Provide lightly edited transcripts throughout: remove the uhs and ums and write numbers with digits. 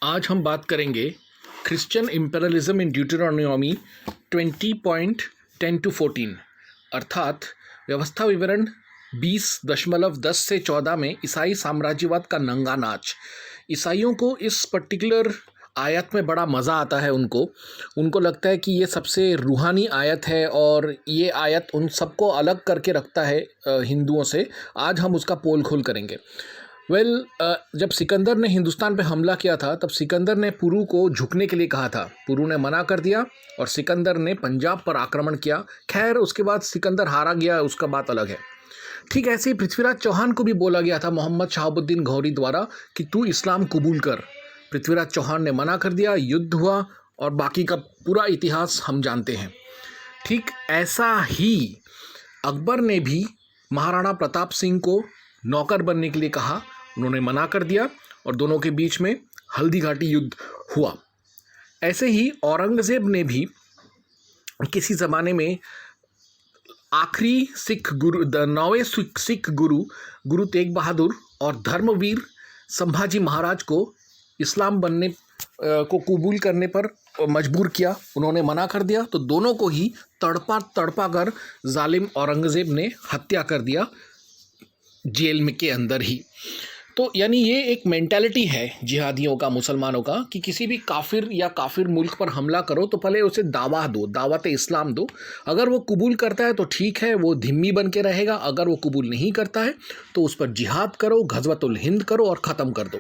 आज हम बात करेंगे क्रिश्चियन इम्पेरियलिज्म इन ड्यूटेरोनॉमी 20.10-14 अर्थात व्यवस्था विवरण 20.10 से 14 में ईसाई साम्राज्यवाद का नंगा नाच। ईसाइयों को इस पर्टिकुलर आयत में बड़ा मज़ा आता है। उनको लगता है कि ये सबसे रूहानी आयत है और ये आयत उन सबको अलग करके रखता है हिंदुओं से। आज हम उसका पोल खोल करेंगे। जब सिकंदर ने हिंदुस्तान पे हमला किया था तब सिकंदर ने पुरू को झुकने के लिए कहा था। पुरू ने मना कर दिया और सिकंदर ने पंजाब पर आक्रमण किया। खैर उसके बाद सिकंदर हारा गया, उसका बात अलग है। ठीक ऐसे ही पृथ्वीराज चौहान को भी बोला गया था मोहम्मद शहाबुद्दीन गौरी द्वारा कि तू इस्लाम कबूल कर। पृथ्वीराज चौहान ने मना कर दिया, युद्ध हुआ और बाकी का पूरा इतिहास हम जानते हैं। ठीक ऐसा ही अकबर ने भी महाराणा प्रताप सिंह को नौकर बनने के लिए कहा, उन्होंने मना कर दिया और दोनों के बीच में हल्दी घाटी युद्ध हुआ। ऐसे ही औरंगज़ेब ने भी किसी ज़माने में आखिरी सिख गुरु, 9वें सिख गुरु तेग बहादुर और धर्मवीर संभाजी महाराज को इस्लाम बनने को कबूल करने पर मजबूर किया। उन्होंने मना कर दिया तो दोनों को ही तड़पा कर जालिम औरंगज़ेब ने हत्या कर दिया जेल में के अंदर ही। तो यानी ये एक मेंटालिटी है जिहादियों का, मुसलमानों का, कि किसी भी काफिर या काफिर मुल्क पर हमला करो तो पहले उसे दावत इस्लाम दो। अगर वो कबूल करता है तो ठीक है, वो धिम्मी बन के रहेगा। अगर वो कबूल नहीं करता है तो उस पर जिहाद करो, गज़वतुल हिंद करो और ख़त्म कर दो।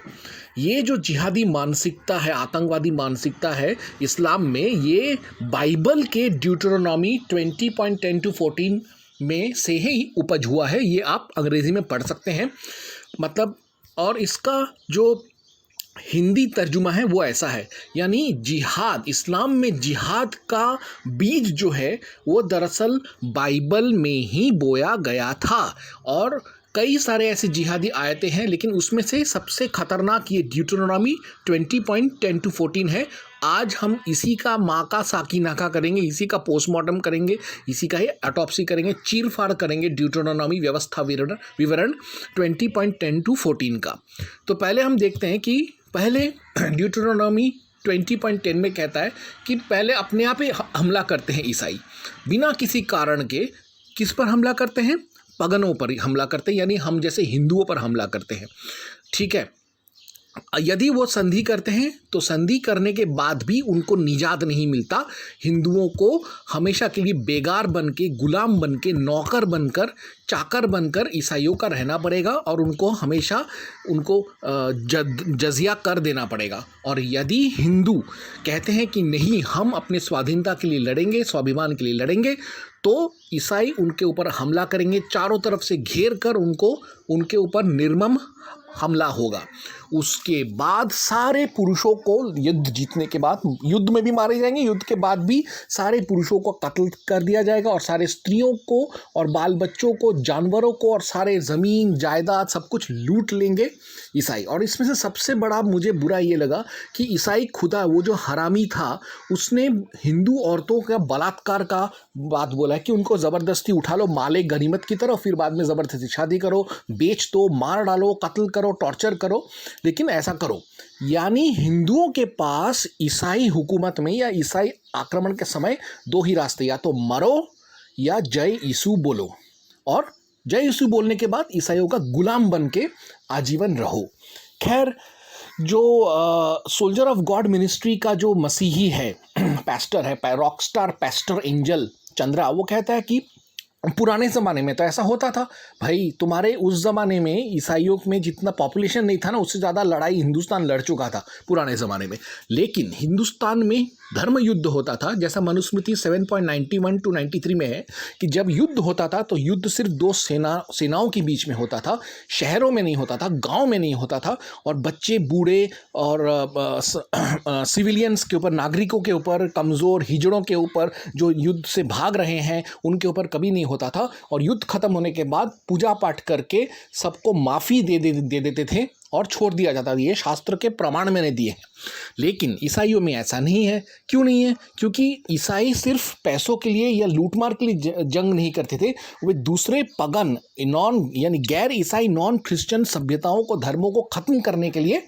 ये जो जिहादी मानसिकता है, आतंकवादी मानसिकता है इस्लाम में, ये बाइबल के ड्यूटेरोनॉमी 20.10-14 में से ही उपज हुआ है। ये आप अंग्रेज़ी में पढ़ सकते हैं। मतलब और इसका जो हिंदी तर्जुमा है वो ऐसा है, यानी जिहाद, इस्लाम में जिहाद का बीज जो है वो दरअसल बाइबल में ही बोया गया था। और कई सारे ऐसे जिहादी आयतें हैं, लेकिन उसमें से सबसे खतरनाक ये ड्यूटेरोनॉमी 20.10-14 है। आज हम इसी का माँ का साकी नाका करेंगे, इसी का पोस्टमार्टम करेंगे, इसी का ही ऑटोप्सी करेंगे, चीर फाड़ करेंगे ड्यूटेरोनॉमी व्यवस्था विवरण 20.10-14 का। तो पहले हम देखते हैं कि पहले ड्यूटेरोनॉमी 20.10 में कहता है कि पहले अपने आप ही हमला करते हैं ईसाई, बिना किसी कारण के। किस पर हमला करते हैं? पगनों पर हमला करते हैं, यानी हम जैसे हिंदुओं पर हमला करते हैं। ठीक है, यदि वो संधि करते हैं तो संधि करने के बाद भी उनको निजात नहीं मिलता। हिंदुओं को हमेशा के लिए बेगार बन के, गुलाम बन के, नौकर बनकर, चाकर बनकर ईसाइयों का रहना पड़ेगा और उनको हमेशा जजिया कर देना पड़ेगा। और यदि हिंदू कहते हैं कि नहीं, हम अपने स्वाधीनता के लिए लड़ेंगे, स्वाभिमान के लिए लड़ेंगे, तो ईसाई उनके ऊपर हमला करेंगे, चारों तरफ से घेर कर उनके ऊपर निर्मम हमला होगा। उसके बाद सारे पुरुषों को युद्ध जीतने के बाद, युद्ध में भी मारे जाएंगे, युद्ध के बाद भी सारे पुरुषों को कत्ल कर दिया जाएगा और सारे स्त्रियों को और बाल बच्चों को, जानवरों को और सारे ज़मीन जायदाद सब कुछ लूट लेंगे ईसाई। और इसमें से सबसे बड़ा मुझे बुरा ये लगा कि ईसाई खुदा, वो जो हरामी था, उसने हिंदू औरतों का बलात्कार का बात बोला है कि उनको ज़बरदस्ती उठा लो माले गनीमत की तरह, फिर बाद में ज़बरदस्ती शादी करो, बेच दो, मार डालो, कत्ल करो, टॉर्चर करो, लेकिन ऐसा करो। यानी हिंदुओं के पास ईसाई हुकूमत में या ईसाई आक्रमण के समय दो ही रास्ते, या तो मरो या जय यीशु बोलो। और जय यीशु बोलने के बाद ईसाइयों का गुलाम बन के आजीवन रहो। खैर, जो सोल्जर ऑफ गॉड मिनिस्ट्री का जो मसीही है, पैस्टर है, रॉकस्टार पैस्टर एंजल चंद्रा, वो कहता है कि पुराने ज़माने में तो ऐसा होता था भाई। तुम्हारे उस ज़माने में ईसाइयों में जितना पॉपुलेशन नहीं था ना, उससे ज़्यादा लड़ाई हिंदुस्तान लड़ चुका था पुराने ज़माने में। लेकिन हिंदुस्तान में धर्म युद्ध होता था, जैसा मनुस्मृति 7.91-93 में है कि जब युद्ध होता था तो युद्ध सिर्फ दो सेनाओं के बीच में होता था, शहरों में नहीं होता था, गाँव में नहीं होता था। और बच्चे, बूढ़े और सिविलियंस के ऊपर, नागरिकों के ऊपर, कमज़ोर हिजड़ों के ऊपर जो युद्ध से भाग रहे हैं, उनके ऊपर कभी नहीं होता था। और युद्ध खत्म होने के बाद पूजा पाठ करके सबको माफ़ी दे देते थे और छोड़ दिया जाता था। ये शास्त्र के प्रमाण मैंने दिए हैं। लेकिन ईसाइयों में ऐसा नहीं है। क्यों नहीं है? क्योंकि ईसाई सिर्फ पैसों के लिए या लूटमार के लिए जंग नहीं करते थे। वे दूसरे पगन नॉन यानी गैर ईसाई नॉन क्रिश्चियन सभ्यताओं को, धर्मों को खत्म करने के लिए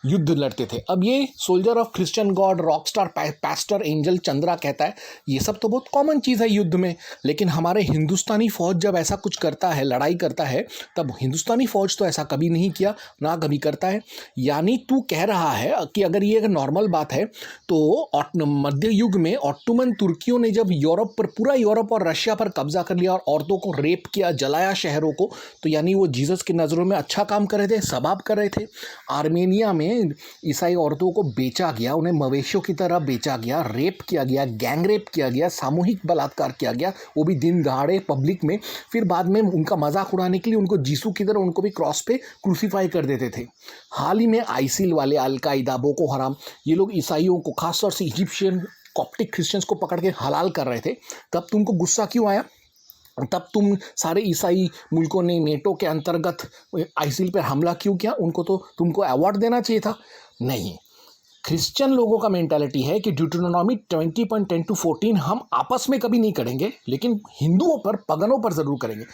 युद्ध लड़ते थे। अब ये soldier of Christian God, Rockstar, pastor, angel, Chandra कहता है, ये सब तो बहुत कॉमन चीज़ है युद्ध में। लेकिन हमारे हिंदुस्तानी फौज जब ऐसा कुछ करता है, लड़ाई करता है, तब हिंदुस्तानी फौज तो ऐसा कभी नहीं किया, ना कभी करता है। यानी तू कह रहा है कि अगर ये एक नॉर्मल बात है तो मध्य युग में ऑटोमन तुर्कियों ने जब यूरोप पर, पूरा यूरोप और रशिया पर कब्जा कर लिया और औरतों को रेप किया, जलाया शहरों को, तो यानी वो जीसस की नज़रों में अच्छा काम कर रहे थे, सबाब कर रहे थे। आर्मेनिया में ईसाई औरतों को बेचा गया, उन्हें मवेशियों की तरह बेचा गया, रेप किया गया, गैंग रेप किया गया, सामूहिक बलात्कार किया गया, वो भी दिन दहाड़े पब्लिक में। फिर बाद में उनका मजाक उड़ाने के लिए उनको जीसू की तरह उनको भी क्रॉस पे क्रूसीफाई कर देते थे। हाल ही में आईसिल वाले, अलकायदा, बोको हराम, ये लोग ईसाइयों को, खासतौर से इजिप्शियन कॉप्टिक क्रिश्चियंस को पकड़ के हलाल कर रहे थे। तब तुमको गुस्सा क्यों आया? तब तुम सारे ईसाई मुल्कों ने नेटो के अंतर्गत आईसिल पर हमला क्यों किया? उनको तो तुमको अवार्ड देना चाहिए था। नहीं, क्रिश्चियन लोगों का मेंटालिटी है कि ड्यूटेरोनॉमी 20.10-14 हम आपस में कभी नहीं करेंगे, लेकिन हिंदुओं पर, पगनों पर जरूर करेंगे।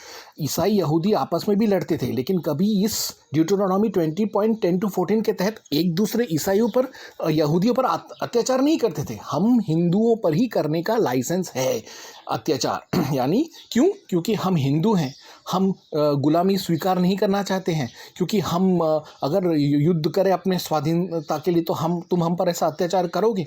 ईसाई यहूदी आपस में भी लड़ते थे, लेकिन कभी इस ड्यूटेरोनॉमी 20.10-14 के तहत एक दूसरे ईसाइयों पर, यहूदियों पर अत्याचार नहीं करते थे। हम हिंदुओं पर ही करने का लाइसेंस है अत्याचार। यानी क्यों? क्योंकि हम हिंदू हैं, हम गुलामी स्वीकार नहीं करना चाहते हैं, क्योंकि हम अगर युद्ध करें अपने स्वाधीनता के लिए तो तुम हम पर ऐसा अत्याचार करोगे।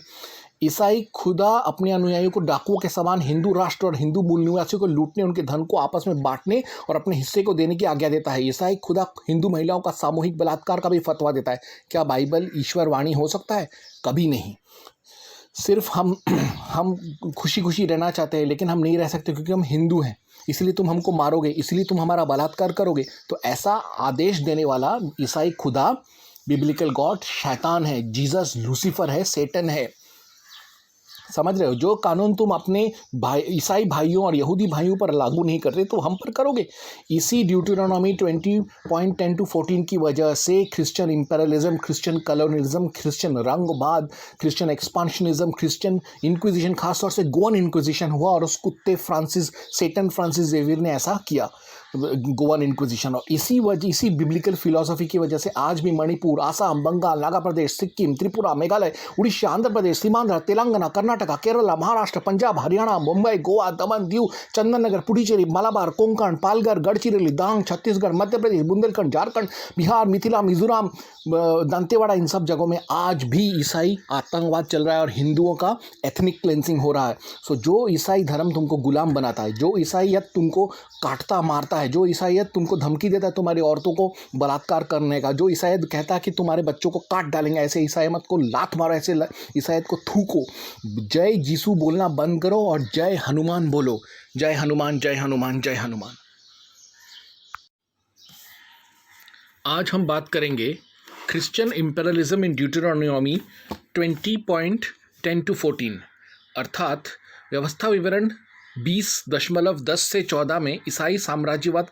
ईसाई खुदा अपने अनुयायियों को डाकुओं के समान हिंदू राष्ट्र और हिंदू मूल निवासियों को लूटने, उनके धन को आपस में बांटने और अपने हिस्से को देने की आज्ञा देता है। ईसाई खुदा हिंदू महिलाओं का सामूहिक बलात्कार का भी फतवा देता है। क्या बाइबल ईश्वर वाणी हो सकता है? कभी नहीं। सिर्फ हम खुशी खुशी रहना चाहते हैं, लेकिन हम नहीं रह सकते क्योंकि हम हिंदू हैं। इसलिए तुम हमको मारोगे, इसलिए तुम हमारा बलात्कार करोगे। तो ऐसा आदेश देने वाला ईसाई खुदा, बिब्लिकल गॉड, शैतान है, जीसस लूसीफर है, सेटन है। समझ रहे हो? जो कानून तुम अपने ईसाई भाइयों और यहूदी भाइयों पर लागू नहीं करते तो हम पर करोगे। इसी ड्यूटेरोनॉमी 20.10-14 की वजह से Christian imperialism, Christian colonialism, Christian रंगवाद, क्रिश्चियन एक्सपांशनिज्म, क्रिश्चियन इंक्विजिशन, खासतौर से गोवन इंक्विजिशन हुआ और उस कुत्ते सेटन फ्रांसिस जेवियर ने ऐसा किया, गोवन इंक्विजिशन। और इसी बिब्लिकल फिलॉसफी की वजह से आज भी मणिपुर, आसाम, बंगाल, नागा प्रदेश, सिक्किम, त्रिपुरा, मेघालय, उड़ीसा, आंध्र प्रदेश, सीमांध्र, तेलंगाना, कर्नाटक, केरला, महाराष्ट्र, पंजाब, हरियाणा, मुंबई, गोवा, दमन, दीव, चंदननगर, पुडुचेरी, मलाबार, कोंकण, पालघर, गढ़चिरौली, डांग, छत्तीसगढ़, मध्य प्रदेश, बुंदेलखंड, झारखंड, बिहार, मिथिला, मिजोरम, दंतेवाड़ा, इन सब जगहों में आज भी ईसाई आतंकवाद चल रहा है और हिंदुओं का एथनिक क्लेंसिंग हो रहा है। सो जो ईसाई धर्म तुमको गुलाम बनाता है, जो ईसाईयत तुमको काटता मारता है, जो ईसाईयत तुमको धमकी देता है तुम्हारी औरतों को बलात्कार करने का, जो ईसाईयत कहता है कि तुम्हारे बच्चों को काट डालेंगे, ऐसे ईसाईयत को लात मारो, ऐसे ईसाईयत को थूको। जय जीसू बोलना बंद करो और जय हनुमान बोलो। जय हनुमान, जय हनुमान, जय हनुमान। आज हम बात करेंगे क्रिश्चियन इंपेरियलिज्म इन ड्यूटेरोनॉमी 20.10-14, अर्थात व्यवस्था विवरण 20.10 से 14 में ईसाई साम्राज्यवाद